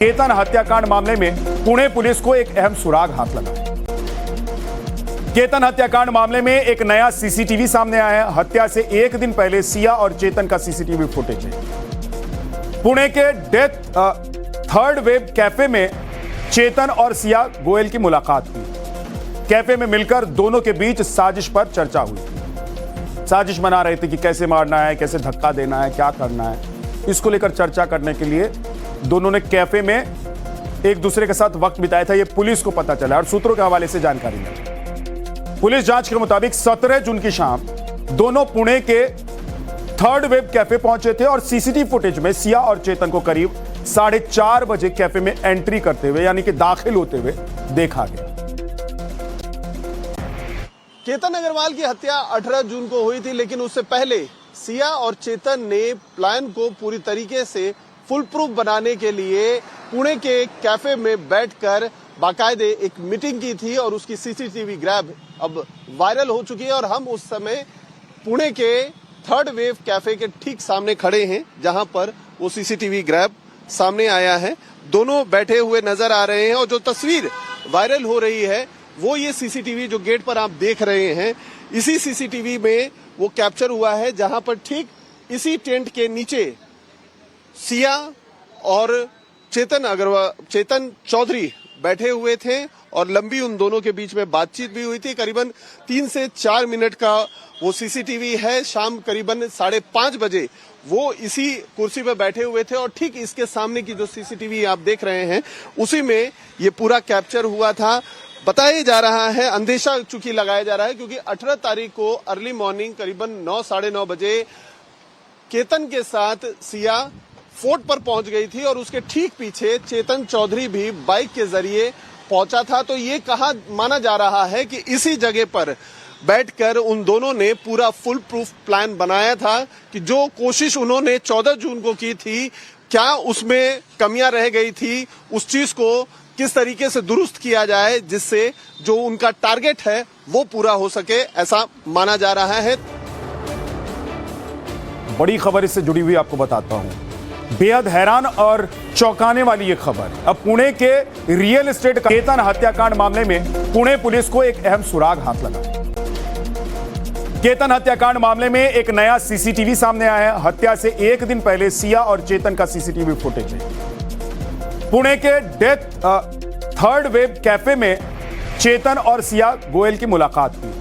केतन हत्याकांड मामले में पुणे पुलिस को एक अहम सुराग हाथ लगा है। केतन हत्याकांड मामले में एक नया सीसीटीवी सामने आया है। हत्या से एक दिन पहले सिया और चेतन का सीसीटीवी फुटेज है। पुणे के डेथ थर्ड वेब कैफे में चेतन और सिया गोयल की मुलाकात हुई। कैफे में मिलकर दोनों के बीच साजिश पर चर्चा हुई। साजिश बना रहे थे कि कैसे मारना है, कैसे धक्का देना है, क्या करना है। इसको लेकर चर्चा करने के लिए दोनों ने कैफे में एक दूसरे के साथ वक्त बिताया था। यह पुलिस को पता चला और सूत्रों के हवाले से जानकारी मिली। पुलिस जांच के मुताबिक 17 जून की शाम दोनों पुणे के थर्ड वेब कैफे पहुंचे थे और सीसीटीवी फुटेज में सिया और चेतन को करीब 4:30 बजे कैफे में एंट्री करते हुए यानी कि दाखिल होते हुए देखा गया। केतन अग्रवाल की हत्या 18 जून को हुई थी, लेकिन उससे पहले सिया और चेतन ने प्लान को पूरी तरीके से फुल प्रूफ बनाने के लिए पुणे के कैफे में बैठकर बाकायदे एक मीटिंग की थी और उसकी सीसीटीवी ग्रैब अब वायरल हो चुकी है। और हम उस समय पुणे के थर्ड वेव कैफे के ठीक सामने खड़े हैं, जहां पर वो सीसीटीवी ग्रैब सामने आया है। दोनों बैठे हुए नजर आ रहे हैं और जो तस्वीर वायरल हो रही है वो ये सीसीटीवी जो गेट पर आप देख रहे हैं, इसी सीसीटीवी में वो कैप्चर हुआ है, जहां पर ठीक इसी टेंट के नीचे सिया और चेतन चौधरी बैठे हुए थे और लंबी उन दोनों के बीच में बातचीत भी हुई थी। करीबन 3 से 4 मिनट का वो सीसीटीवी है। शाम करीबन 5:30 बजे वो इसी कुर्सी पे बैठे हुए थे और ठीक इसके सामने की जो सीसीटीवी आप देख रहे हैं उसी में ये पूरा कैप्चर हुआ था। बताया जा रहा है, अंदेशा चूंकि लगाया जा रहा है, क्योंकि 18 तारीख को अर्ली मॉर्निंग करीबन 9 साढ़े 9 बजे केतन के साथ सिया फोर्ट पर पहुंच गई थी और उसके ठीक पीछे चेतन चौधरी भी बाइक के जरिए पहुंचा था। तो ये कहा माना जा रहा है कि इसी जगह पर बैठकर उन दोनों ने पूरा फुल प्रूफ प्लान बनाया था कि जो कोशिश उन्होंने 14 जून को की थी, क्या उसमें कमियां रह गई थी, उस चीज को किस तरीके से दुरुस्त किया जाए जिससे जो उनका टारगेट है वो पूरा हो सके, ऐसा माना जा रहा है। बड़ी खबर इससे जुड़ी हुई आपको बताता हूं। बेहद हैरान और चौंकाने वाली ये खबर। अब पुणे के रियल एस्टेट केतन हत्याकांड मामले में पुणे पुलिस को एक अहम सुराग हाथ लगा है। केतन हत्याकांड मामले में एक नया सीसीटीवी सामने आया है। हत्या से एक दिन पहले सिया और चेतन का सीसीटीवी फुटेज है। पुणे के डेथ थर्ड वेब कैफे में चेतन और सिया गोयल की मुलाकात हुई।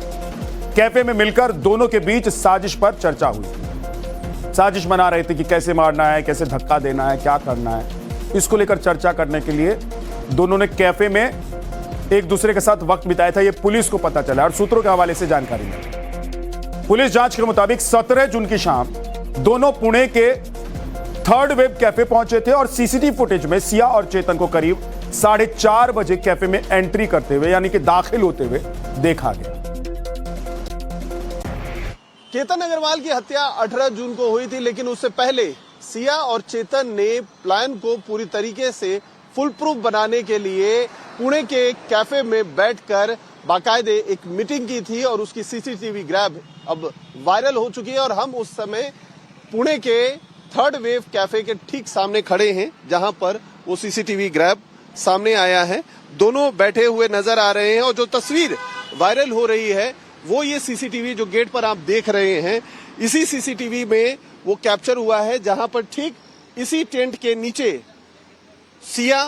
कैफे में मिलकर दोनों के बीच साजिश पर चर्चा हुई। साजिश बना रहे थे कि कैसे मारना है, कैसे धक्का देना है, क्या करना है। इसको लेकर चर्चा करने के लिए दोनों ने कैफे में एक दूसरे के साथ वक्त बिताया था। यह पुलिस को पता चला और सूत्रों के हवाले से जानकारी मिली। पुलिस जांच के मुताबिक 17 जून की शाम दोनों पुणे के थर्ड वेब कैफे पहुंचे थे और सीसीटीवी फुटेज में सिया और चेतन को करीब 4:30 बजे कैफे में एंट्री करते हुए यानी कि दाखिल होते हुए देखा गया। केतन अग्रवाल की हत्या 18 जून को हुई थी, लेकिन उससे पहले सिया और चेतन ने प्लान को पूरी तरीके से फुल प्रूफ बनाने के लिए पुणे के कैफे में बैठकर बाकायदे एक मीटिंग की थी और उसकी सीसीटीवी ग्रैब अब वायरल हो चुकी है। और हम उस समय पुणे के थर्ड वेव कैफे के ठीक सामने खड़े हैं, जहां पर वो सीसीटीवी ग्रैब सामने आया है। दोनों बैठे हुए नजर आ रहे हैं और जो तस्वीर वायरल हो रही है वो ये सीसीटीवी जो गेट पर आप देख रहे हैं, इसी सीसीटीवी में वो कैप्चर हुआ है, जहां पर ठीक इसी टेंट के नीचे सिया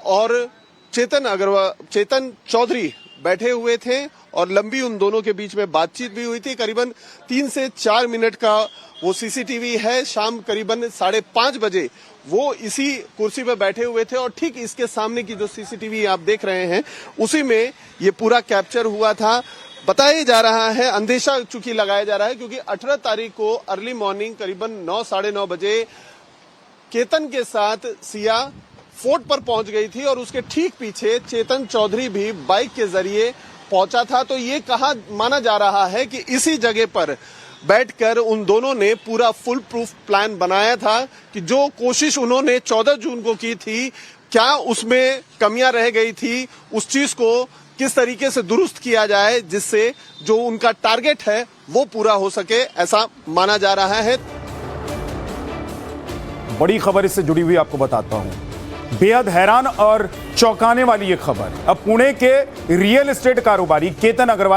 और चेतन चौधरी बैठे हुए थे और लंबी उन दोनों के बीच में बातचीत भी हुई थी। करीबन 3 से 4 मिनट का वो सीसीटीवी है। शाम करीबन 5:30 बजे वो इसी कुर्सी पे बैठे हुए थे और ठीक इसके सामने की जो सीसीटीवी आप देख रहे हैं उसी में ये पूरा कैप्चर हुआ था। बताया जा रहा है, अंदेशा चूंकि लगाया जा रहा है, क्योंकि 18 तारीख को अर्ली मॉर्निंग करीबन 9 साढ़े 9 बजे केतन के साथ सिया फोर्ट पर पहुंच गई थी और उसके ठीक पीछे चेतन चौधरी भी बाइक के जरिए पहुंचा था। तो ये कहा माना जा रहा है कि इसी जगह पर बैठकर उन दोनों ने पूरा फुल प्रूफ प्लान बनाया था कि जो कोशिश उन्होंने 14 जून को की थी, क्या उसमें कमियां रह गई थी, उस चीज को किस तरीके से दुरुस्त किया जाए जिससे जो उनका टारगेट है वो पूरा हो सके, ऐसा माना जा रहा है। बड़ी खबर इससे जुड़ी हुई आपको बताता हूं। बेहद हैरान और चौंकाने वाली ये खबर। अब पुणे के रियल एस्टेट कारोबारी केतन अग्रवाल